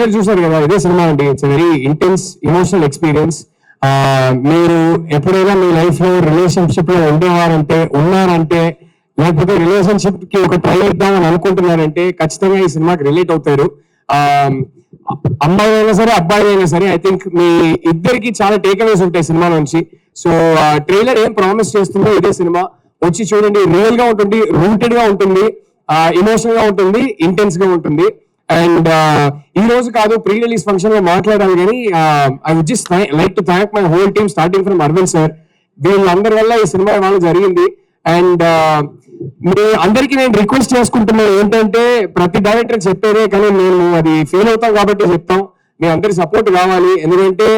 Trailer చూసారు కదా, ఇదే సినిమా అండి. It's very intense emotional experience. మీరు ఎప్పుడైనా మీ లైఫ్ లో రిలేషన్షిప్ లో ఉన్నారంటే లేకపోతే రిలేషన్షిప్ కి ఒక ట్రై ఇద్దామని అనుకుంటున్నారంటే ఖచ్చితంగా ఈ సినిమాకి రిలేట్ అవుతారు. అమ్మాయి అయినా సరే, అబ్బాయి అయినా సరే. ఐ థింక్ మీ ఇద్దరికి చాలా టేక్అవేస్ ఉంటాయి సినిమా నుంచి. సో ట్రైలర్ ఏం ప్రామిస్ చేస్తుందో ఇదే సినిమా వచ్చి చూడండి. రియల్ గా ఉంటుంది, రూటెడ్ గా ఉంటుంది, ఎమోషనల్ గా ఉంటుంది, ఇంటెన్స్ గా ఉంటుంది. అండ్ ఈ రోజు కాదు, ప్రీ రిలీజ్ ఫంక్షన్ లో మాట్లాడాలి కానీ I would just like to thank my whole team starting from Arvind sir. వీళ్ళందరి వల్ల ఈ సినిమా ఇవాళ జరిగింది. అండ్ మీ అందరికీ నేను రిక్వెస్ట్ చేసుకుంటున్నాను ఏంటంటే, ప్రతి డైరెక్టర్ చెప్పేదే కానీ మేము అది ఫెయిల్ అవుతాం కాబట్టి చెప్తాం, మీ అందరి సపోర్ట్ కావాలి. ఎందుకంటే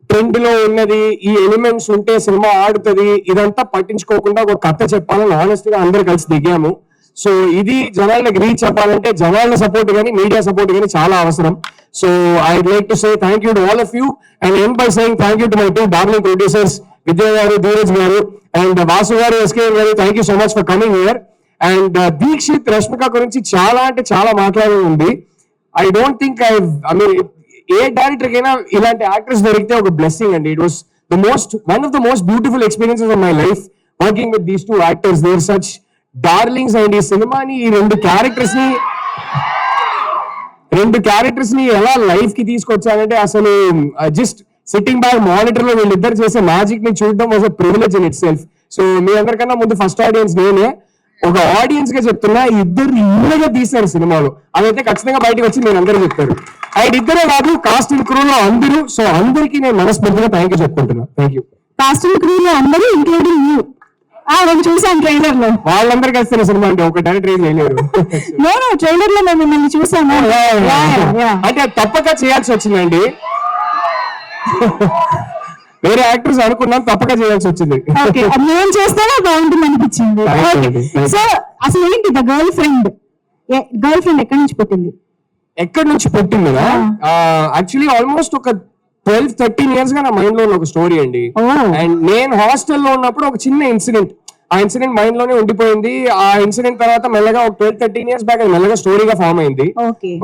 ట్రెండ్ లో ఉన్నది ఈ ఎలిమెంట్స్ ఉంటే సినిమా ఆడుతుంది, ఇదంతా పట్టించుకోకుండా ఒక కథ చెప్పాలని ఆనెస్ట్ గా అందరు కలిసి దిగాము. సో ఇది జనాలకు రీచ్ అవ్వాలంటే జనాల సపోర్ట్ కానీ మీడియా సపోర్ట్ కానీ చాలా అవసరం. So I like to say thank you to all of you and end by saying thank you to my two darling producers Vidya గారు, ధీరజ్ గారు అండ్ వాసు గారు, ఎస్కే గారు. Thank you so much for coming here. And Dikshit, Rashmika గురించి చాలా అంటే చాలా మాట్లాడేది ఉంది. I don't think I mean ఏ డైరెక్టర్ కైనా ఇలాంటి యాక్టర్స్ దొరికితే ఒక బ్లెస్సింగ్ అండి. It was one of the most beautiful experiences of my life working with these two actors. There such darlings. And ఈ సినిమాని ఈ రెండు క్యారెక్టర్స్ ని ఎలా లైఫ్ కి తీసుకొచ్చానంటే అసలు జస్ట్ సిట్టింగ్ బ్యాక్ మానిటర్ లో వీళ్ళిద్దరు చేసే మ్యాజిక్ ని చూడడం was a privilege in itself. So మీ అందరికన్నా ముందు ఫస్ట్ ఆడియన్స్ నేనే. ఒక ఆడియన్స్ గా చెప్తున్నా, ఇద్దరు ఇళ్ళగా తీశారు సినిమాలో. అదైతే ఖచ్చితంగా బయటకు వచ్చి మీరు అందరూ చెప్తారు. అండ్ ఇద్దరే కాదు, కాస్ట్ అండ్ క్రూ లో అందరూ. సో అందరికీ నేను మనస్ఫూర్తిగా థ్యాంక్ యూ చెప్పుకుంటున్నా. Thank you. Cast and crew లో అందరూ ఇంక్లూడింగ్ యూ. నేను చూసాను ట్రైలర్ లో. వాళ్ళందరూ కలిసిన సినిమా అంటే ఒక డైరెక్టర్ ఏం చేయలేరు. నేను ట్రైలర్ లో మేము మిమ్మల్ని చూసాను. అంటే తప్పక చేయాల్సి వచ్చిందండి. వేరే యాక్టర్స్ అనుకున్నాం, తప్పక చేయాల్సి వచ్చింది. నేను చేస్తేనే బాగుంటుంది అనిపించింది. సో అసలు ఏంటి ద గర్ల్ ఫ్రెండ్ ఎక్కడి నుంచి పుట్టింది? ఎక్కడి నుంచి పుట్టింది యాక్చువల్లీ ఆల్మోస్ట్ ఒక 12-13 years గా నా మైండ్ లో ఉన్న ఒక స్టోరీ అండి. అండ్ నేను హాస్టల్లో ఉన్నప్పుడు ఒక చిన్న ఇన్సిడెంట్, ఆ ఇన్సిడెంట్ మైండ్ లోనే ఉండిపోయింది. ఆ ఇన్సిడెంట్ తర్వాత మెల్లగా ఒక 12-13 years బ్యాక్ అది మెల్లగా స్టోరీగా ఫామ్ అయింది.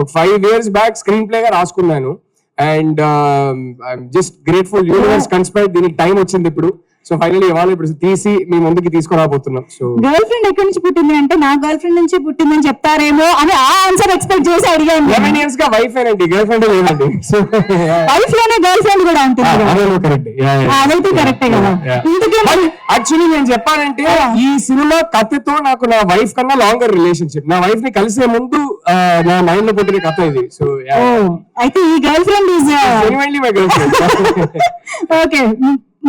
ఒక 5 years బ్యాక్ స్క్రీన్ ప్లే గా రాసుకున్నాను. And I'm just grateful, universe కన్స్పైర్డ్, దీనికి టైం వచ్చింది ఇప్పుడు. సో ఫైనల్లీ ఇవాళ ఇప్పుడు తీసి మీ ముందుకి తీసుకురాబోతున్నాం. సో గర్ల్ ఫ్రెండ్ ఎక్కడి నుంచి పుట్టింది అంటే నా గర్ల్ ఫ్రెండ్ నుంచి పుట్టిందని చెప్తారేమో అని ఆ ఆన్సర్ ఎక్స్పెక్ట్ చేసి అడిగాను. 11 years గా వైఫ్ ఏనండి, గర్ల్ ఫ్రెండ్ లేదండి. వైఫ్ లోనే గర్ల్ ఫ్రెండ్ కూడా ఉంటుంది. అదైతే కరెక్టే కదా. యాక్చువల్లీ నేను చెప్పాలంటే ఈ సినిమా కథతో నాకు నా వైఫ్ కన్నా లాంగర్ రిలేషన్షిప్. నా వైఫ్ ని కలిసే ముందు నా మైండ్ లో పుట్టిన కథ ఇది. సో అయితే ఈ girl friend is genuinely my girl friend. Okay,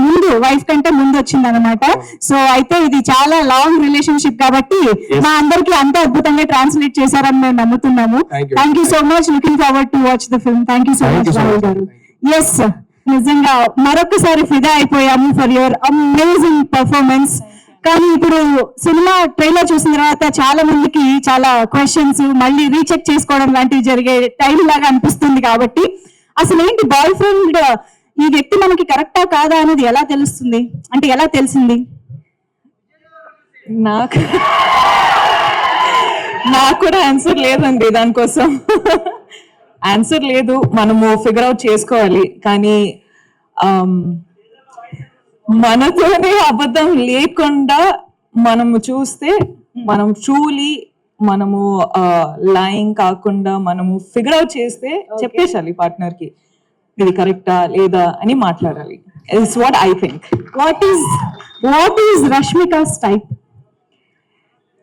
ముందు వైఫ్ కంటే ముందు వచ్చింది అనమాట. సో అయితే ఇది చాలా లాంగ్ రిలేషన్షిప్ కాబట్టి మా అందరికి అంత అద్భుతంగా ట్రాన్స్లేట్ చేశారని మేము నమ్ముతున్నాము. Thank you so much, looking forward to watch the film. Thank you so much Rahul గారు. ఎస్, నిజంగా మరొకసారి ఫిదా అయిపోయాము ఫర్ యువర్ అమేజింగ్ పర్ఫార్మెన్స్. కానీ ఇప్పుడు సినిమా ట్రైలర్ చూసిన తర్వాత చాలా మందికి చాలా క్వశ్చన్స్ మళ్ళీ రీచెక్ చేసుకోవడం లాంటివి జరిగే టైం లాగా అనిపిస్తుంది. కాబట్టి అసలు ఏంటి బాయ్ ఫ్రెండ్, ఈ వ్యక్తి మనకి కరెక్టా కాదా అనేది ఎలా తెలుస్తుంది, అంటే ఎలా తెలిసింది? నాకు కూడా ఆన్సర్ లేదండి, దానికోసం ఆన్సర్ లేదు. మనము ఫిగర్ అవుట్ చేసుకోవాలి. కానీ మనతోనే అబద్ధం లేకుండా మనము చూస్తే, మనం ట్రూలీ మనము లైంగ్ కాకుండా మనము ఫిగర్ అవుట్ చేస్తే చెప్పేసాలి పార్ట్నర్ కి ఇది కరెక్టా లేదా అని మాట్లాడాలి. It's what I think. What is Rashmika's type?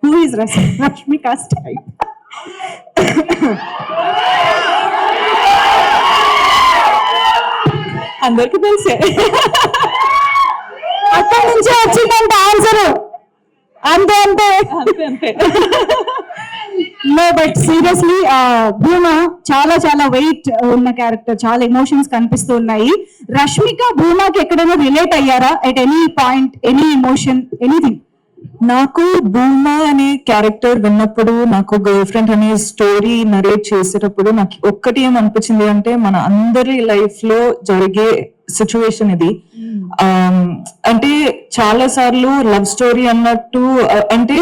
Who is Rashmika's type? అందరికి తెలిసే, అక్కడి నుంచే వచ్చిందంట ఆన్సర్. అంతే అంతే అంతే. నో బట్ సీరియస్లీ భూమా చాలా చాలా వెయిట్ ఉన్న క్యారెక్టర్, చాలా ఎమోషన్స్ కనిపిస్తూ ఉన్నాయి. రష్మిక భూమాకి ఎక్కడైనా రిలేట్ అయ్యారా at any point, any emotion, anything? నాకు భూమా అనే క్యారెక్టర్ విన్నప్పుడు, నాకు గర్ల్ ఫ్రెండ్ అనే స్టోరీ నరేట్ చేసేటప్పుడు నాకు ఒక్కటి ఏమనిపించింది అంటే, మన అందరి లైఫ్ లో జరిగే సిచ్యువేషన్ ఇది. అంటే చాలా సార్లు లవ్ స్టోరీ అన్నట్టు అంటే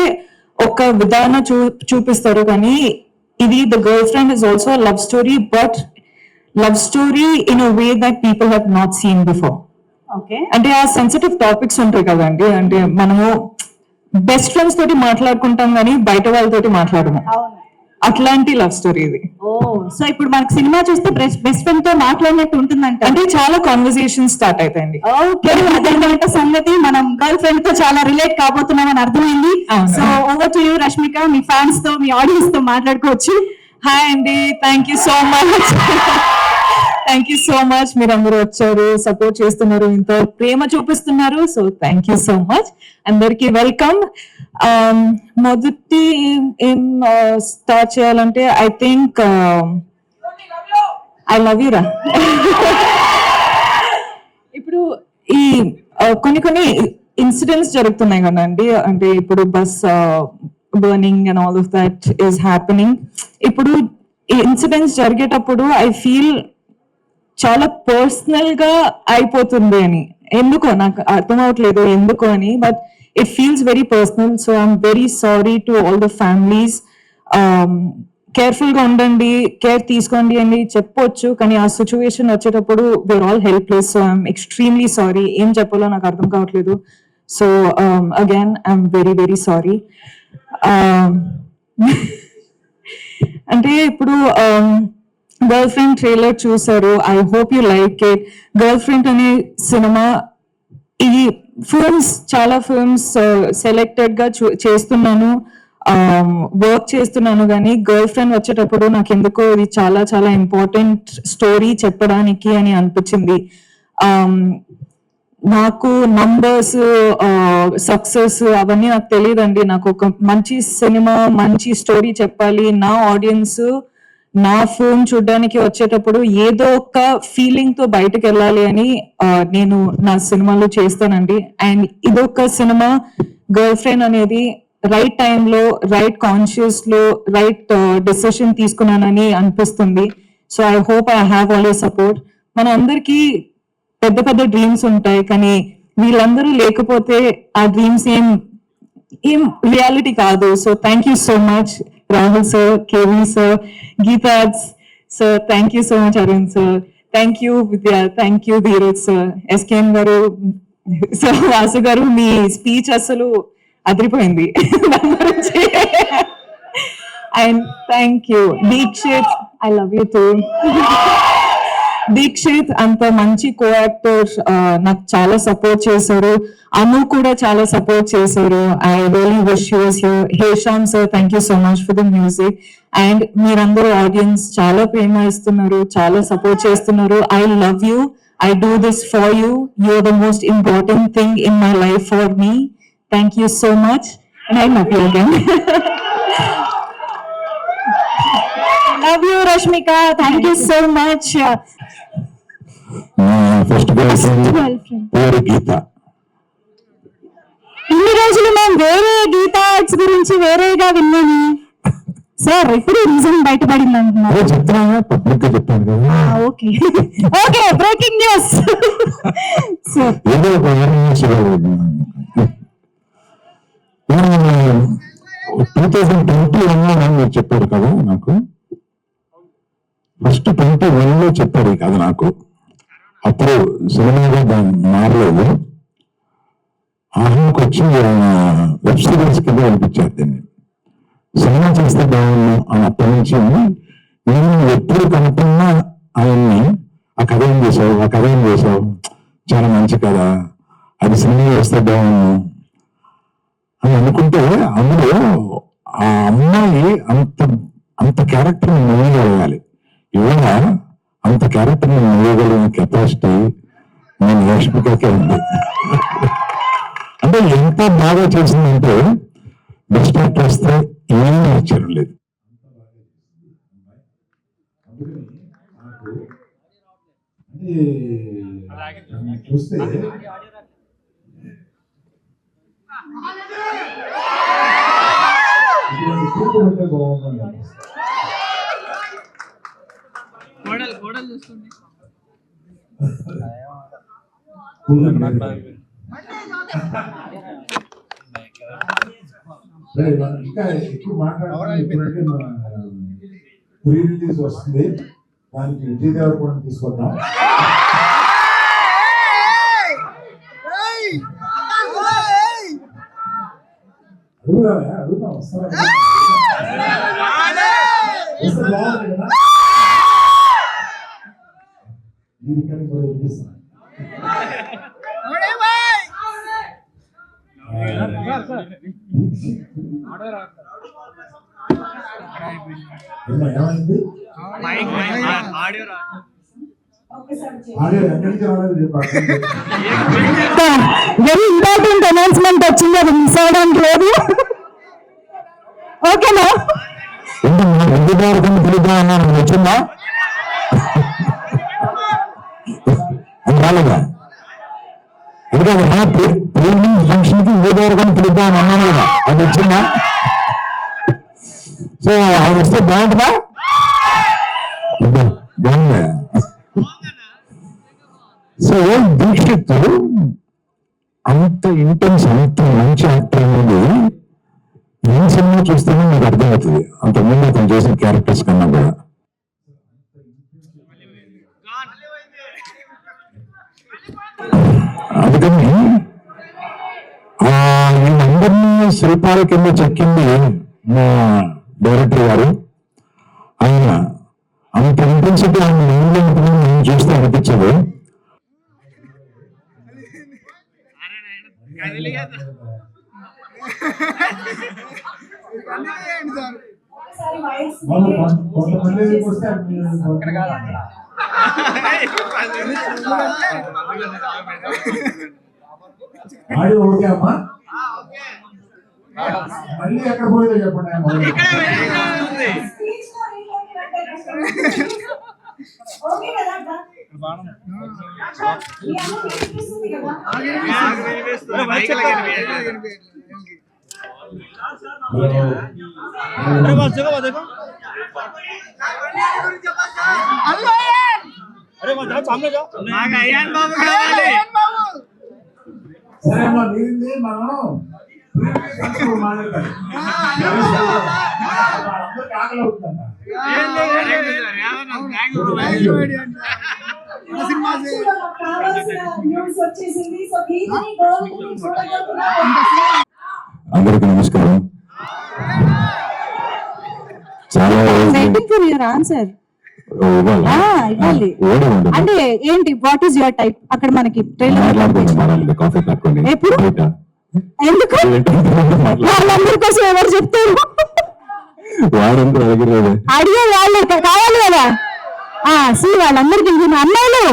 ఒక విధానం చూపిస్తారు, కానీ ఇది the girl friend is also love story. But love story in a way that people have not seen before. Okay. అంటే ఆ సెన్సిటివ్ టాపిక్స్ ఉంటాయి కదండి, అంటే మనము బెస్ట్ ఫ్రెండ్స్ తోటి మాట్లాడుకుంటాం కానీ బయట వాళ్ళతోటి మాట్లాడము, అట్లాంటి లవ్ స్టోరీ ఇది. ఓ, సో ఇప్పుడు మనకి సినిమా చూస్తే బెస్ట్ ఫ్రెండ్ తో మాట్లాడినట్టు ఉంటుందంట. అంటే చాలా కాన్వర్సేషన్ స్టార్ట్ అవుతాయండి. ఓకే, అదనమాట సంగతి. మనం గర్ల్ ఫ్రెండ్ తో చాలా రిలేట్ కాబోతున్నాం అని అర్థమైంది. అవును. So over to you Rashmika, me fans తో మీ ఆడియన్స్ తో మాట్లాడుకోవచ్చు. హాయ్ అండి, thank you so much. Thank you so much, మీరు అందరూ వచ్చారు, సపోర్ట్ చేస్తున్నారు, ఇంత ప్రేమ చూపిస్తున్నారు. So thank you so much, అందరికి వెల్కమ్. మొదటి ఏం స్టార్ట్ చేయాలంటే I think I love you రా. ఇప్పుడు ఈ కొన్ని ఇన్సిడెంట్స్ జరుగుతున్నాయి కదండి, అంటే ఇప్పుడు bus burning and all of that is happening. ఇప్పుడు ఈ ఇన్సిడెంట్స్ జరిగేటప్పుడు ఐ ఫీల్ చాలా పర్సనల్ గా అయిపోతుంది అని, ఎందుకో నాకు అర్థం అవట్లేదు ఎందుకో అని, but it feels very personal. So I'm very sorry to all the families. Careful గా ఉండండి, కేర్ తీసుకోండి అని చెప్పొచ్చు, కానీ ఆ సిచ్యువేషన్ వచ్చేటప్పుడు we are all helpless. So I'm extremely sorry, ఏం చెప్పాలో నాకు అర్థం కావట్లేదు. So again I'm very very sorry. అంటే ఇప్పుడు గర్ల్ ఫ్రెండ్ ట్రైలర్ చూసారు, I hope you like it. Girlfriend అనే సినిమా, ఈ ఫిల్మ్స్ చాలా ఫిల్మ్స్ సెలెక్టెడ్ గా చేస్తున్నాను, వర్క్ చేస్తున్నాను, కానీ గర్ల్ ఫ్రెండ్ వచ్చేటప్పుడు నాకు ఎందుకో ఇది చాలా చాలా ఇంపార్టెంట్ స్టోరీ చెప్పడానికి అని అనిపించింది. నాకు నంబర్స్, సక్సెస్ అవన్నీ నాకు తెలియదండి. నాకు ఒక మంచి సినిమా, మంచి స్టోరీ చెప్పాలి, నా ఆడియన్స్ నా ఫిల్మ్ చూడడానికి వచ్చేటప్పుడు ఏదో ఒక ఫీలింగ్ తో బయటకు వెళ్ళాలి అని నేను నా సినిమాలో చేస్తానండి. అండ్ ఇదొక సినిమా, గర్ల్ ఫ్రెండ్ అనేది రైట్ టైంలో, రైట్ కాన్షియస్ లో రైట్ డెసిషన్ తీసుకున్నానని అనిపిస్తుంది. So I hope I have all your support. మన అందరికీ పెద్ద పెద్ద డ్రీమ్స్ ఉంటాయి, కానీ వీళ్ళందరూ లేకపోతే ఆ డ్రీమ్స్ ఏం రియాలిటీ కాదు. So thank you so much Rahul sir, KV sir, గీతాజ్ sir, thank you so much Arun sir, thank you Vidya, thank you Dheeraj sir, SKM గారు, సార్ వాసు గారు, మీ స్పీచ్ అసలు అదిరిపోయింది దాని గురించి. And thank you Dikshit, I love you too. Dikshit అంత మంచి కో యాక్టర్, నాకు చాలా సపోర్ట్ చేశారు. అను కూడా చాలా సపోర్ట్ చేశారు. I really wish you was here. Hesham sir, thank you so much for the music. And మీరందరూ ఆడియన్స్ చాలా ప్రేమ ఇస్తున్నారు, చాలా సపోర్ట్ చేస్తున్నారు. I love you, I do this for you, you are the most important thing in my life for me. Thank you so much and I love you again. Love you Rashmika, thank you so much. First పేరు గీత. ఇన్ని రోజులు మేము వేరే Gita arts గురించి వేరేగా విన్నాను sir, ఇప్పుడు reason బయటపడింది అంటున్నారు. చెప్తాను, పబ్లిక్ గా చెప్పాను కదా. Okay okay, breaking news sir. ఏదో ఒక 2021 మీరు చెప్పారు కదా నాకు, ఫస్ట్ 21 లో చెప్పారు కదా నాకు. అప్పుడు సినిమాగా దాన్ని మారలేదు, ఆహ్కి వచ్చి వెబ్ సిరీస్ కింద కనిపించారు దీన్ని. సినిమా చేస్తే బాగున్నాను అని అప్పటి నుంచి నేను ఎప్పుడు కనుక్కున్నా ఆయన్ని, ఆ కథ ఏం చేసావు, ఆ కథ ఏం చేసావు, చాలా మంచి కథ, అది సినిమా చేస్తే బాగున్నాను అని అనుకుంటే, అందులో ఆ అమ్మాయి అంత క్యారెక్టర్ నేను వేయగలగాలి. ఇవాళ అంత క్యారెక్టర్ నేను వేయగలిగిన కెపాసిటీ నేను రష్మికకే ఉంది. అంటే ఎంత బాగా చేసిందంటే బెస్ట్ యాక్టర్ వస్తే ఏమీ ఆశ్చర్యం లేదు. చూస్తే ఇంకా ఎక్కువ మాట్లాడాలంటే ప్రీ రిలీజ్ వస్తుంది, దానికి విజయ్ దేవరకొండ తీసుకొద్దాం. అడుగుతాం వస్తారా? వస్తే బాగుంటుంది కదా. దీనికని కూడా వినిపిస్తాను. ఏమైంది? ఆడియో ఎక్కడి నుంచి రాలేదు? వెరీ ఇంపార్టెంట్ అనౌన్స్మెంట్ వచ్చింది, అది మిస్ అవ్వడానికి లేదు. ఓకేనా? వచ్చిందా రాలేదా? ఎందుకంటే ప్రీమియం ఫంక్షన్ కి విజయవాడని పిలుద్దామని అన్నాను కదా, అది వచ్చిందా? సో అది వస్తే బాగుంటుందా? బాగుందా? సో దీక్షిత్ అంత ఇంటెన్స్, అంత మంచి యాక్టర్ అనేది ఏ సినిమా చూస్తేనే మీకు అర్థమవుతుంది, అంతకుముందు అతను చేసిన క్యారెక్టర్స్ కన్నా కూడా. అందుకని వీళ్ళందరినీ శిల్పాల కింద చెక్కింది మా డైరెక్టర్ గారు. ఆయన అంత ఇంటెన్సిటీ ఆయన మైండ్లో ఉంటుందని నేను చూస్తే అనిపించదు. కొంతమంది వస్తే ఆడియో ఓకే అమ్మా? మళ్ళీ ఎక్కడ పోయిందో చెప్పండి. సరే అమ్మా, మీరింది మనం మాట్లాడతాం. అందరికి ఆకలి అవుతుందంట. అందరికి నమస్కారం. చాలా ఆన్సర్ ఇవ్వాలి అంటే ఏంటి, వాట్ ఈస్ యువర్ టైప్? అక్కడ మనకి కాఫీ పట్టుకోండి. ఎందుకు వాళ్ళందరి కోసం ఎవరు చెప్తారు? వాడంతా అడిగలేదు, అడిగే వాళ్ళు కావాలి కదా. వాళ్ళందరికీ అమ్మాయిలు,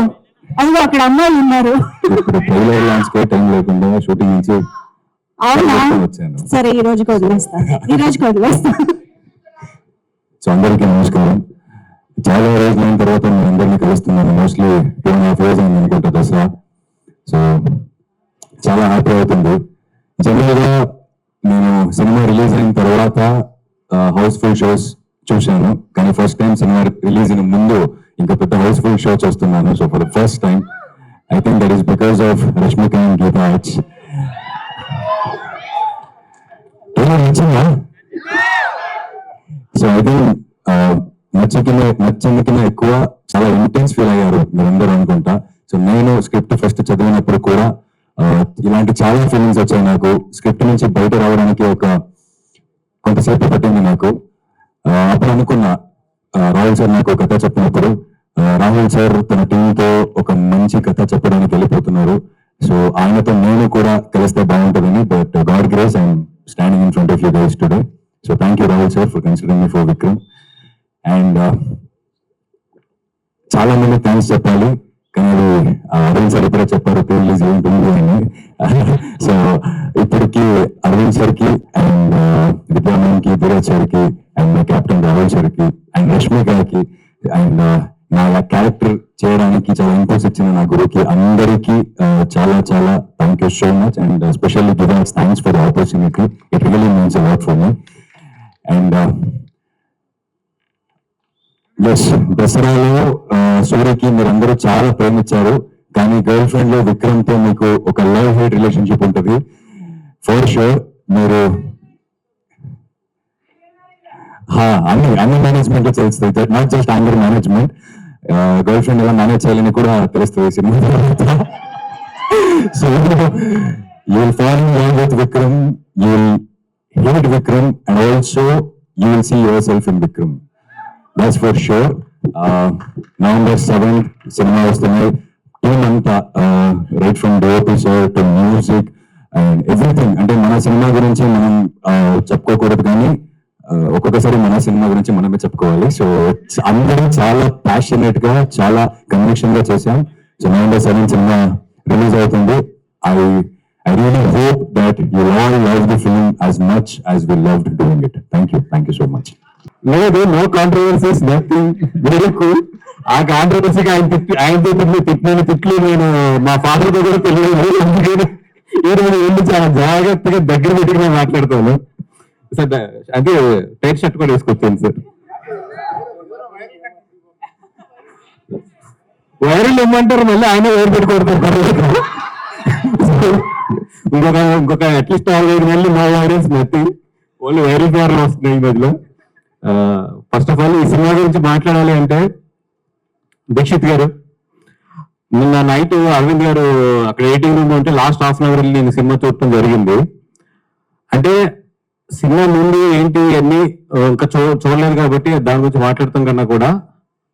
అదిగో అక్కడ అమ్మాయిలు ఉన్నారు. ఇప్పుడు ట్రైలర్ లాంచ్ కి టైం లేకుండా షూటింగ్ నుంచి అవునా? వచ్చాను. సరే, ఈ రోజుకి వదిలేస్తా. సో అందరికీ నమస్కారం. చాలా రోజులైన తర్వాత నేను అందరినీ కలుస్తున్నాను. మోస్ట్లీ 2.5 years అయింది అనుకుంటా దసరా. సో చాలా హ్యాపీ అవుతుంది. జనరల్ గా నేను సినిమా రిలీజ్ అయిన తర్వాత హౌస్ఫుల్ షోస్ చూశాను, కానీ ఫస్ట్ టైం సినిమా రిలీజ్ అయిన ముందు ఇంకా పెద్ద హౌస్ఫుల్ షో చూస్తున్నాను. So for the first time I think that is because of Rashmika and Geetha Arts. నచ్చిందా? సో ఐ థింక్ నచ్చేందుకన్నా ఎక్కువ చాలా ఇంటెన్స్ ఫీల్ అయ్యారు మీరందరూ అనుకుంటా. సో నేను స్క్రిప్ట్ ఫస్ట్ చదివినప్పుడు కూడా ఇలాంటి చాలా ఫీలింగ్స్ వచ్చాయి నాకు. స్క్రిప్ట్ నుంచి బయట రావడానికి కొంతసేపు పట్టింది నాకు. అప్పుడు అనుకున్నా, రాహుల్ సార్ నాకు కథ చెప్పినప్పుడు, రాహుల్ సార్ తన టీంతో ఒక మంచి కథ చెప్పడానికి వెళ్ళిపోతున్నారు, సో ఆయనతో నేను కూడా కలిస్తే బాగుంటుందని. But God grace I'm standing in front of you guys today. So thank you Rahul sir for considering me for Vikram. And చాలా మంది థ్యాంక్స్ చెప్పాలి, కానీ అరవింద్ సార్ ఇప్పుడే చెప్పారు ప్రీ రిలీజ్ ఏంటుంది అని. సో ఇప్పటికి అరవింద్ సార్ కి అండ్ విద్యామన్ కి, ధీరజ్ సార్ కి, and my captain Rahul sir కి, అండ్ రష్మికకి, అండ్ నా క్యారెక్టర్ చేయడానికి చాలా ఇంట్రెస్ట్ ఇచ్చిన నా గురువుకి, అందరికీ చాలా చాలా thank you so much. And specially giving thanks for the opportunity. It really means a lot for me. And దసరాలో సూర్యకి మీరందరూ చాలా ప్రేమించారు, కానీ గర్ల్ ఫ్రెండ్ లో విక్రమ్ తో మీకు ఒక లవ్ హేట్ రిలేషన్షిప్ ఉంటుంది ఫర్ షూర్. మీరు అన్ని మేనేజ్మెంట్ లో తెలుస్తుంది, not just anger management. Girl friend ఎలా మేనేజ్ చేయాలని కూడా తెలుస్తుంది సినిమా తర్వాత. So you will fall in love with Vikram, you will hate Vikram, and also you will see yourself in Vikram. That's for sure. November 7th cinema వస్తున్నాయి. Team అంతా right from door sir to music and everything. అంటే మన cinema గురించి మనం చెప్పుకోకూడదు, కానీ ఒక్కొక్కసారి మన cinema గురించి మనమే చెప్పుకోవాలి. సో అందరూ చాలా ప్యాషనేట్ గా, చాలా కన్విక్షన్ గా చేశాం. So November 7th cinema release అవుతుంది. I really hope that you all love the film as much as we loved doing it. Thank you so much. లేదు, no controversies, nothing, very cool. ఆ కాంట్రవర్సీకి ఆయన తిట్టిన తిట్లు నేను మా ఫాదర్ తో కూడా తెలియదు. అందుకని ఈరోజు వెళ్ళి చాలా జాగ్రత్తగా దగ్గర పెట్టుకుని మాట్లాడతాను సార్. అదే టైట్ షర్ట్ కూడా వేసుకొచ్చాను సార్. వైరల్ ఇమ్మంటారు, మళ్ళీ ఆయన వైర్ పెట్టుకోడతారు. ఇంకొక అట్లీస్ట్ 4-5 నెలలు no virals, nothing, only viral ఫీవర్లు వస్తున్నాయి ఈ మధ్యలో. ఫస్ట్ ఆఫ్ ఆల్ ఈ సినిమా గురించి మాట్లాడాలి అంటే, దీక్షిత్ గారు నిన్న నైట్ అరవింద్ గారు అక్కడ ఎడిటింగ్ రూమ్ ఉంటే లాస్ట్ హాఫ్ అన్ అవర్ వెళ్ళి నేను సినిమా చూడటం జరిగింది. అంటే సినిమా ముందు ఏంటి అన్ని ఇంకా చూడలేదు కాబట్టి దాని గురించి మాట్లాడతాం కన్నా కూడా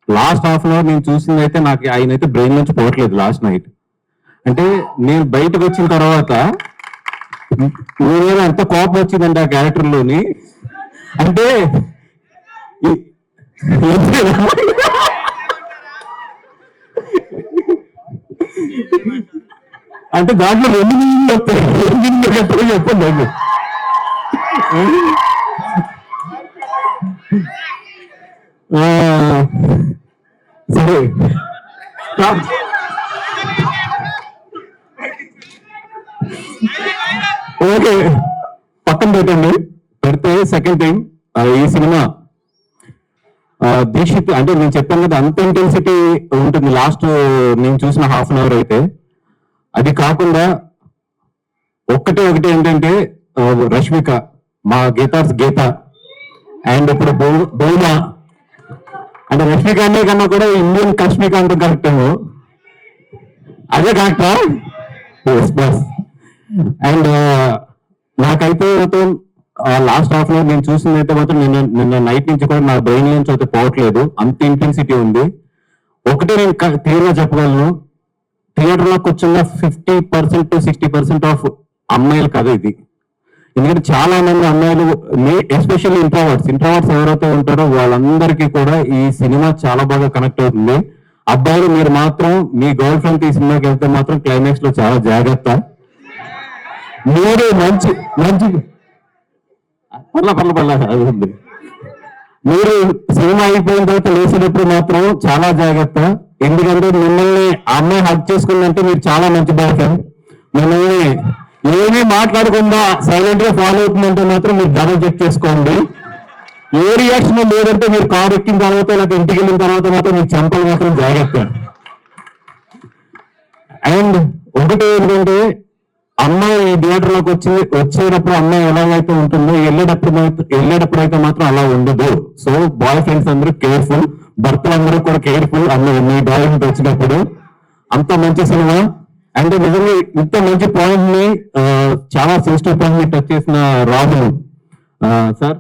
లాస్ట్ హాఫ్ అన్ అవర్ నేను చూసింది అయితే నాకు ఆయన అయితే బ్రెయిన్ నుంచి పోవట్లేదు లాస్ట్ నైట్. అంటే నేను బయటకు వచ్చిన తర్వాత నేనేదో ఎంత కోపం వచ్చిందంటే ఆ క్యారెక్టర్లోని, అంటే అంటే దాంట్లో 2 నిమిషాలు వస్తాయి. 2 నిమిషాలు చెప్పండి నాకు. సరే ఓకే, పక్కన పెట్టండి. పెడితే సెకండ్ థింగ్, ఈ సినిమా దీక్షిత్ అంటే నేను చెప్పాను కదా, అంత ఇంటెన్సిటీ ఉంటుంది లాస్ట్ నేను చూసిన హాఫ్ అన్ అవర్ అయితే. అది కాకుండా ఒకటి ఏంటంటే రష్మిక, మా గీత అండ్ ఇప్పుడు బౌమా, అంటే రష్మిక అనే కన్నా కూడా ఇండియన్ కష్మిక అంటే కరెక్ట్ ఏమో, అదే కరెక్టా? బస్. అండ్ నాకైతే మొత్తం లాస్ట్ హాఫ్ అన్ అవర్ నేను చూసింది అయితే మాత్రం నిన్న నైట్ నుంచి కూడా నా బ్రెయిన్ నుంచి అయితే పోవట్లేదు, అంత ఇంటెన్సిటీ ఉంది. ఒకటే నేను క్లియర్ గా చెప్పగలను, థియేటర్ లో కూర్చున్న 50% to 60% ఆఫ్ అమ్మాయిలు కథ ఇది. ఎందుకంటే చాలా మంది అమ్మాయిలు, ఎస్పెషల్లీ ఇంట్రోవర్ట్స్ ఎవరైతే ఉంటారో వాళ్ళందరికీ కూడా ఈ సినిమా చాలా బాగా కనెక్ట్ అవుతుంది. అబ్బాయిలు మీరు మాత్రం మీ గర్ల్ ఫ్రెండ్ ఈ సినిమాకి వెళ్తే మాత్రం క్లైమాక్స్ లో చాలా జాగ్రత్త. మీరు మంచి అది ఉంది. మీరు సినిమా అయిపోయిన తర్వాత లేచినప్పుడు మాత్రం చాలా జాగ్రత్త. ఎందుకంటే మిమ్మల్ని అమ్మాయి హక్ చేసుకుందంటే మీరు చాలా మంచి బాయ్ ఫ్రెండ్. మిమ్మల్ని ఏమీ మాట్లాడకుండా సైలెంట్ గా ఫాలో అవుతుందంటే మాత్రం మీరు డబుల్ చెక్ చేసుకోండి. ఏ రియాక్షన్ లేదంటే మీరు కారు ఎక్కిన తర్వాత లేకపోతే ఇంటికి వెళ్ళిన తర్వాత మాత్రం మీరు చంపలు మాత్రం జాగ్రత్త. అండ్ ఒకటి ఏంటంటే, అమ్మాయి థియేటర్ లోకి వచ్చేటప్పుడు అమ్మాయి ఎలాగైతే ఉంటుందో వెళ్ళేటప్పుడు అయితే మాత్రం అలా ఉండదు. సో బాయ్ ఫ్రెండ్స్ అందరూ కేర్ఫుల్, భర్తలు అందరూ కూడా కేర్ఫుల్. మీ బాయ్ ఫ్రెండ్ వచ్చినప్పుడు అంత మంచి సినిమా. అంటే నిజంగా ఇంత మంచి పాయింట్ ని, చాలా సెన్సిటివ్ పాయింట్ ని టచ్ చేసిన రాహుల్ సార్.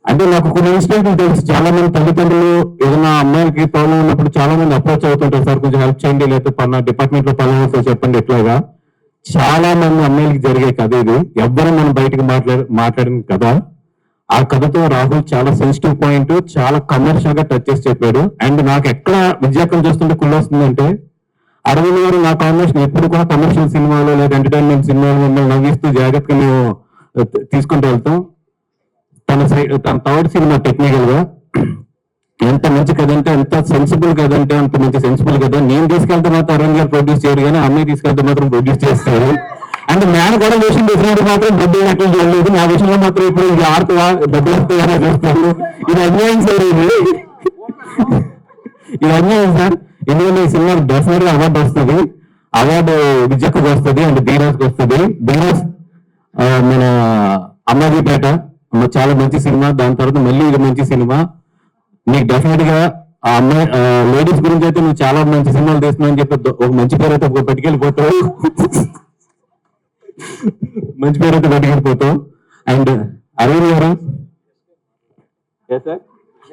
అంటే నాకు కొన్ని ఇన్సిడెంట్లు తెలుసు, చాలా మంది తల్లిదండ్రులు ఏదైనా అమ్మాయిలకి ప్రాబ్లం ఉన్నప్పుడు చాలా మంది అప్రోచ్ అవుతుంటారు, సార్ కొంచెం హెల్ప్ చేయండి, లేకపోతే పన్న డిపార్ట్మెంట్ లో పనులు చెప్పండి. ఎట్లాగా చాలా మంది అమ్మాయిలకి జరిగే కథ ఇది, ఎవ్వరూ మనం బయటకు మాట్లాడిన కథ. ఆ కథతో రాహుల్ చాలా సెన్సిటివ్ పాయింట్, చాలా కమర్షియల్ గా టచ్ చేసి చెప్పాడు. అండ్ నాకు ఎక్కడ విజయకం చూస్తుంటే కుళ్ళు వస్తుందంటే, అరవింద్ గారు నా కాంబినేషన్ ఎప్పుడు కూడా కమర్షియల్ సినిమాలో లేదా ఎంటర్టైన్మెంట్ సినిమాలో మిమ్మల్ని నవ్విస్తూ జాగ్రత్తగా మేము తీసుకుంటూ వెళ్తాం. తన థర్డ్ సినిమా టెక్నికల్ గా ఎంత మంచి కథ అంటే, ఎంత సెన్సిబుల్ కథ అంటే అంత మంచి సెన్సిబుల్ కథ. నేను తీసుకెళ్తే మాత్రం అరుణ్ గారు ప్రొడ్యూస్ చేయరు, కానీ అమ్మాయి తీసుకెళ్తే మాత్రం ప్రొడ్యూస్ చేస్తారు. అంటే నేను కూడా విషయం చేసినప్పుడు మాత్రం డబ్బులు నట్లు చేయలేదు, నా విషయంలో మాత్రం ఇప్పుడు ఇది ఆడుతుందా డబ్బులు వస్తాయని చూస్తాను. ఇది అన్యాయం సార్, ఇది అన్యాయం సార్. ఎందుకంటే ఈ సినిమా డెఫినెట్ గా అవార్డు వస్తుంది, అవార్డు విజయకు వస్తుంది అండ్ ధీరాజ్కి వస్తుంది. ధీరాజ్ మన అమ్మాజీపేట చాలా మంచి సినిమా, దాని తర్వాత మళ్ళీ ఇది మంచి సినిమా. మీకు డెఫినెట్ గా ఆ అమ్మాయి లేడీస్ గురించి అయితే నువ్వు చాలా మంచి సినిమాలు తీస్తున్నావు అని చెప్పి ఒక మంచి పేరు అయితే పట్టుకెళ్ళిపోతావు. మంచి పేరు అయితే పట్టుకెళ్ళిపోతావు. అండ్ అరవింద్ గారు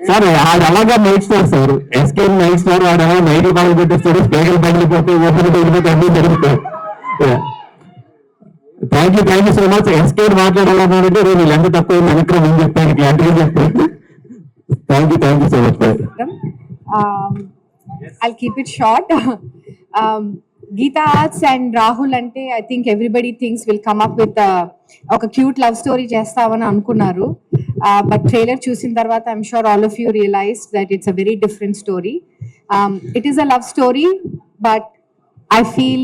సార్ ఆడు అలాగా night star sir, SK night star. ఆడు అలా నైట్లు పగలు పెట్టేస్తాడు, స్పీకర్ పగిలిపోతే ఓపెన్ పగిలిపోతే అన్నీ జరుగుతాయి. Thank you so much. SK మాట్లాడాలంటే నేను ఎంత తక్కువ వెనక్కి నేను చెప్పాను, క్లారిటీగా చెప్పాను. Thank you so much. I'll keep it short. Geeta Arts and Rahul ante I think everybody thinks will come up with a cute love story చేస్తావని అనుకున్నారు. But trailer చూసిన తర్వాత I'm sure all of you realized that it's a very different story. It is a love story, but I feel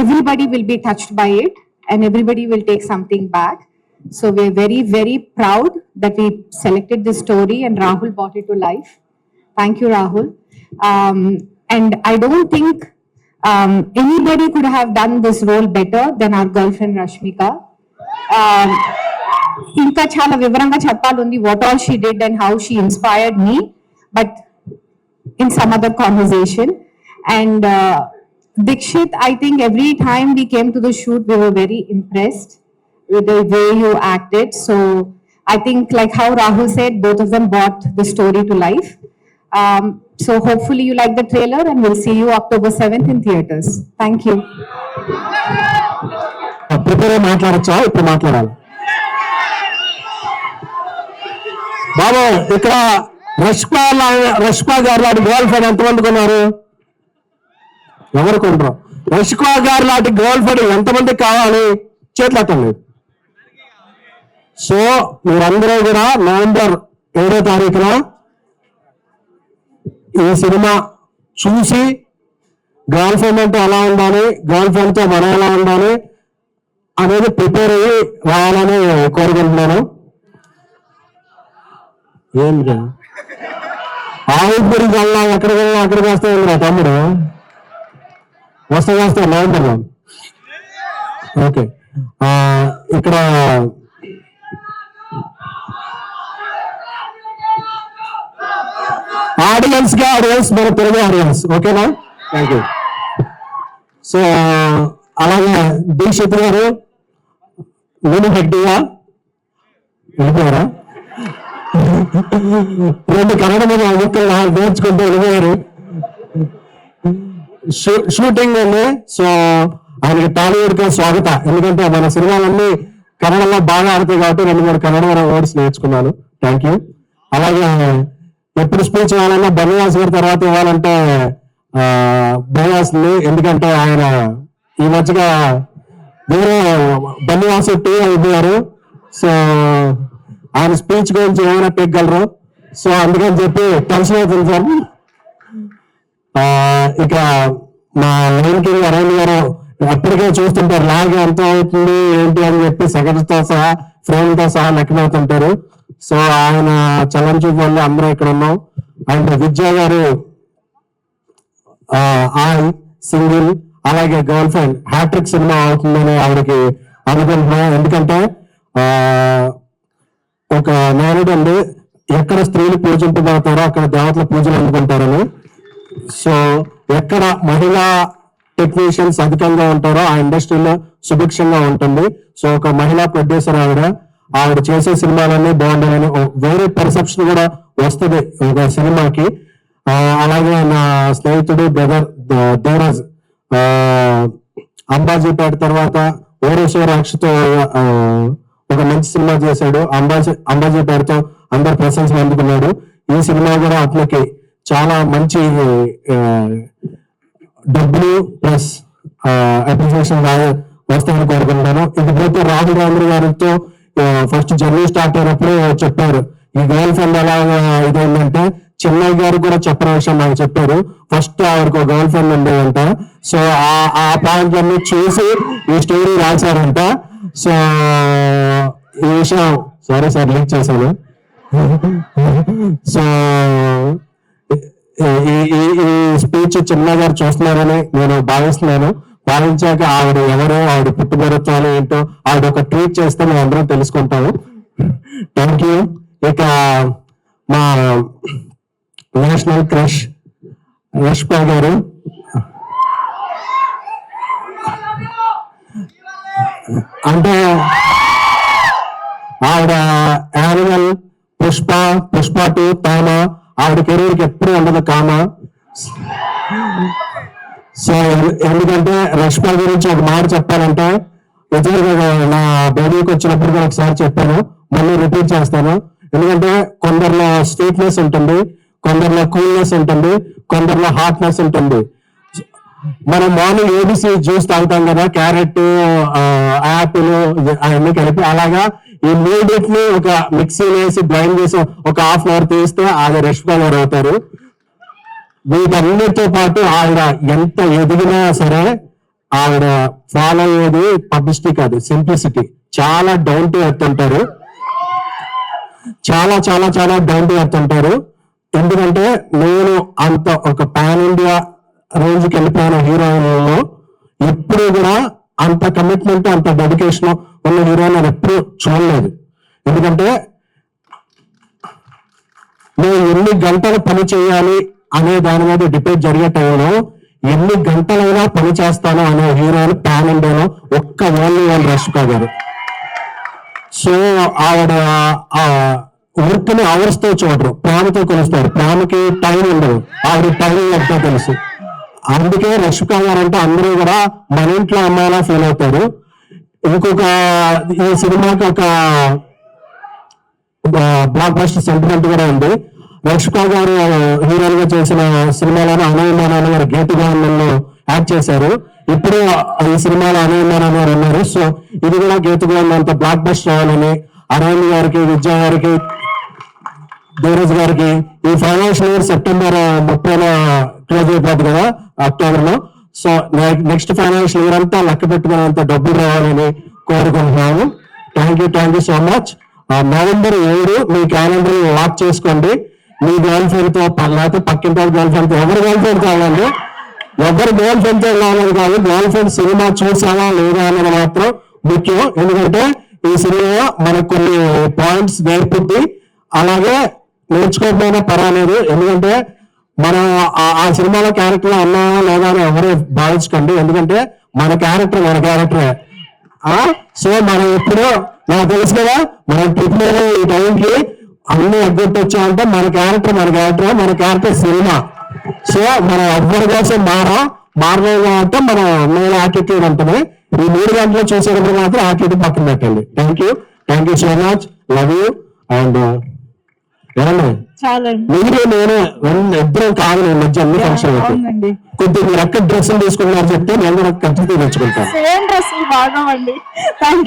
everybody will be touched by it and everybody will take something back. So we're very, very proud that we selected this story and Rahul brought it to life. Thank you, Rahul. And I don't think anybody could have done this role better than our girlfriend Rashmika. Inka chala vivaranga cheppalondi what all she did and how she inspired me, but in some other conversation. And Dikshit, I think every time we came to the shoot, we were very impressed with the way you acted. So I think like how Rahul said, both of them brought the story to life. So hopefully you like the trailer and we'll see you October 7th in theaters. Thank you. Prepare మాట్లాడచ్చా? ఇప్పుడు మాట్లాడాలి బాబు. ఇక్కడ రష్మా గారు లాంటి girl friend ఎంతమంది కొన్నారు? ఎవరు కొనరు? రష్మా గారు లాంటి గర్ల్ ఫ్రెండ్ ఎంతమందికి కావాలి? చేతులు ఎత్తండి. సో మీరందరూ కూడా నవంబర్ 7వ తారీఖున ఈ సినిమా చూసి గర్ల్ ఫ్రెండ్ అంటే ఎలా ఉండాలి, గర్ల్ ఫ్రెండ్ తో మనం ఎలా ఉండాలి అనేది ప్రిపేర్ అయ్యి రావాలని కోరుకుంటున్నాను. ఏంటి ఆవుల గురించి వెళ్ళా, ఎక్కడికి వెళ్ళా అక్కడికి వస్తాయి నా తమ్ముడు వస్తా నవంబర్లో. ఓకే, ఇక్కడ ఆడియన్స్ మన తెలుగు ఆడియన్స్ ఓకేనా? Thank you. సో అలాగే దీక్షిత్ గారు నేను గట్టిగా వెళ్ళిపోయారా? 2 కన్నడ మీద నేర్చుకుంటూ వెళ్ళిపోయారు. షూటింగ్ అండి. సో ఆయనకి టాలీవుడ్ కి స్వాగత. ఎందుకంటే మన సినిమాలన్నీ కన్నడలో బాగా ఆడతాయి కాబట్టి 2-3 కన్నడ వర్డ్స్ నేర్చుకున్నాను. Thank you. అలాగే ఎప్పుడు స్పీచ్ ఇవ్వాలన్నా బన్నివాస్ గారి తర్వాత ఇవ్వాలంటే బన్నివాస్ని, ఎందుకంటే ఆయన ఈ మధ్యగా వేరే బన్నివాస్ టీ అయిపోయారు. సో ఆయన స్పీచ్ గురించి ఏమైనా పెగ్గలరు. సో అందుకని చెప్పి టెన్షన్ అవుతుంది సార్. ఇక మా లైన్ కింగ్ అరవింద్ గారు అప్పటికే చూస్తుంటారు లాగ్ ఎంత అవుతుంది ఏంటి అని చెప్పి సెకండ్స్ తో సహా ఫ్రేమ్ తో సహా లెక్కనవుతుంటారు. సో ఆయన చలం చూపు వల్ల అందరూ ఇక్కడ ఉన్నాం. అండ్ విద్యా గారు సింగిల్ అలాగే గర్ల్ ఫ్రెండ్ హ్యాట్రిక్ సినిమా అవుతుందని ఆవిడకి అనుకుంటున్నాం. ఎందుకంటే ఒక నానుడు అండి, ఎక్కడ స్త్రీలు పూజింపబడతారో అక్కడ దేవతల పూజలు అందుకుంటారని. సో ఎక్కడ మహిళా టెక్నీషియన్స్ అధికంగా ఉంటారో ఆ ఇండస్ట్రీలో సుభిక్షంగా ఉంటుంది. సో ఒక మహిళా ప్రొడ్యూసర్ ఆవిడ చేసే సినిమాలన్నీ బాగుండాలని వేరే పర్సెప్షన్ కూడా వస్తుంది ఒక సినిమాకి. అలాగే నా స్నేహితుడు బ్రదర్ దేవరాజ్ అంబాజీపేట తర్వాత ఓరేశ్వరాక్షితో ఒక మంచి సినిమా చేశాడు. అంబాజీపేటతో అందరు ప్రశంసలు అందుకున్నాడు. ఈ సినిమా కూడా అట్లకి చాలా మంచి డబ్బులు ప్లస్ అప్రిసియేషన్ వస్తాయని కోరుకుంటున్నాను. ఇకపోతే రాహుల్ గాంధీ గారితో ఫస్ట్ జర్నీ స్టార్ట్ అయినప్పుడు చెప్పారు ఈ గర్ల్ ఫ్రెండ్ ఎలా ఇదేంటంటే, చెన్నై గారు కూడా చెప్పిన విషయం నాకు చెప్పారు. ఫస్ట్ ఆవిడకు ఒక గర్ల్ ఫ్రెండ్ ఉండేదంట. సో ఆ పాయింట్లన్నీ చూసి ఈ స్టోరీ రాశారంట. సో ఈ విషయం సారీ సార్ లీక్ చేశాను. సో ఈ స్పీచ్ చిన్న గారు చూస్తున్నారని నేను భావిస్తున్నాను. భావించాక ఆవిడ ఎవరో, ఆవిడ పుట్టుబరుత్వాలు ఏంటో ఆవిడ ఒక ట్వీట్ చేస్తే మేము అందరం తెలుసుకుంటాము. Thank you. ఇక మా నేషనల్ క్రష్ రష్పా గారు. అంటే ఆవిడ యానిమల్, పుష్ప 2, తామ, ఆవిడ కెరీర్కి ఎప్పుడు ఉండదు కామ. సో ఎందుకంటే రష్పా గురించి ఒక మాట చెప్పాలంటే, నిజంగా నా బేబీకి వచ్చినప్పుడు కూడా ఒకసారి చెప్పాను, మళ్ళీ రిపీట్ చేస్తాను. ఎందుకంటే కొందరిలో స్వీట్నెస్ ఉంటుంది, కొందరిలో కూల్నెస్ ఉంటుంది, కొందరిలో హాట్నెస్ ఉంటుంది. మనం మార్నింగ్ ఏబిసి జ్యూస్ తాగుతాం కదా, క్యారెట్, యాపిల్ అవన్నీ కలిపి, అలాగా ఈ మూడింటిని ఒక మిక్సీ వేసి బ్లైండ్ చేసి ఒక హాఫ్ అన్ అవర్ తీస్తే అది రష్పా గారు అవుతారు. వీటన్నిటితో పాటు ఆవిడ ఎంత ఎదిగినా సరే ఆవిడ ఫాలో అయ్యేది పబ్లిసిటీ కాదు, సింప్లిసిటీ. చాలా డౌన్ టు ఎర్త్ ఉంటారు, చాలా చాలా చాలా డౌన్ టు ఎర్త్ ఉంటారు. ఎందుకంటే నేను అంత ఒక పాన్ ఇండియా రేంజ్ కి వెళ్ళిపోయిన హీరోయిన్లలో ఎప్పుడు కూడా అంత కమిట్మెంట్, అంత డెడికేషన్ ఉన్న హీరోయిన్ నేను ఎప్పుడు చూడలేదు. ఎందుకంటే నేను ఎన్ని గంటలు పని చేయాలి అనే దాని మీద డిబేట్ జరిగే టైంలో ఎన్ని గంటలైనా పని చేస్తాను అనే హీరోయిన్ పాన్ ఇండియాలో ఒక్క ఓన్లీ రష్మిక గారు. సో ఆవిడ వర్క్ ని అవర్స్ తో చూడరు, ప్రేమతో కొలుస్తారు. ప్రేమకి టైం ఉండదు, ఆవిడ టైం ఎంతో తెలుసు. అందుకే రష్మిక గారు అంటే అందరూ కూడా మన ఇంట్లో అమ్మాయిలా ఫీల్ అవుతారు. ఇంకొక ఈ సినిమాకి ఒక బ్లాక్ బస్టర్ సెంటిమెంట్ కూడా ఉంది. రష్మిక గారు హీరోయిన్ గా చేసిన సినిమాలోనే అనయమానాన్ని గారు గీతగానంలో యాక్ట్ చేశారు. ఇప్పుడు ఈ సినిమాలో అనయమానాన్ని గారు ఉన్నారు. సో ఇది కూడా గీతగానం అంత బ్లాక్ బస్టర్ అవ్వాలని అరవింద్ గారికి, విద్యా గారికి, ధీరజ్ గారికి ఈ ఫైనాన్షియల్ ఇయర్ సెప్టెంబర్ 30న క్లోజ్ అయిపోతుంది కదా, అక్టోబర్ లో. సో నెక్స్ట్ ఫైనాన్షియల్ ఇయర్ అంతా లెక్క పెట్టుకునేంత డబ్బులు రావాలని కోరుకుంటున్నాను. Thank you so much. November 7 మీ క్యాలెండర్ లాక్ చేసుకోండి. మీ గర్ల్ ఫ్రెండ్ తో, లేకపోతే పక్కింటి గర్ల్ ఫ్రెండ్ తో, ఎవరి గర్ల్ ఫ్రెండ్ కావాలండి, ఎవరి గర్ల్ ఫ్రెండ్ తో కావాలని కాదు, గర్ల్ ఫ్రెండ్ సినిమా చూసావా లేదా అన్నది మాత్రం ముఖ్యం. ఎందుకంటే ఈ సినిమా మనకు కొన్ని పాయింట్స్ నేర్పుద్ది, అలాగే నేర్చుకోకపోయినా పర్వాలేదు. ఎందుకంటే మనం ఆ సినిమాలో క్యారెక్టర్ అన్నావా లేదా అని ఎవరు భావించకండి. ఎందుకంటే మన క్యారెక్టరే. సో మనం ఎప్పుడు నాకు తెలుసు కదా, మనం ట్రిప్ మీద ఈ టైంకి అన్ని ఎగ్గొట్టి వచ్చామంటే మన క్యారెక్టర్ సినిమా. సో మనం ఎవ్వరి కోసం మారలేదు కాబట్టి మనం మెయిన్ యాటిట్యూడ్ ఉంటుంది. ఈ 3 గంటలు చూసేటప్పుడు మాత్రం యాటిట్యూడ్ పక్కన పెట్టండి. Thank you so much. Love you. And మీరు నేను ఇద్దరం కాదు, నేను మధ్య అన్ని ఫంక్షన్ అవునండి. కొద్దిగా మీరు ఎక్కడ డ్రెస్సులు తీసుకున్నారు చెప్తే నేను కూడా ఖచ్చితంగా తెచ్చుకుంటాను. సేమ్ డ్రెస్ బాగా అండి.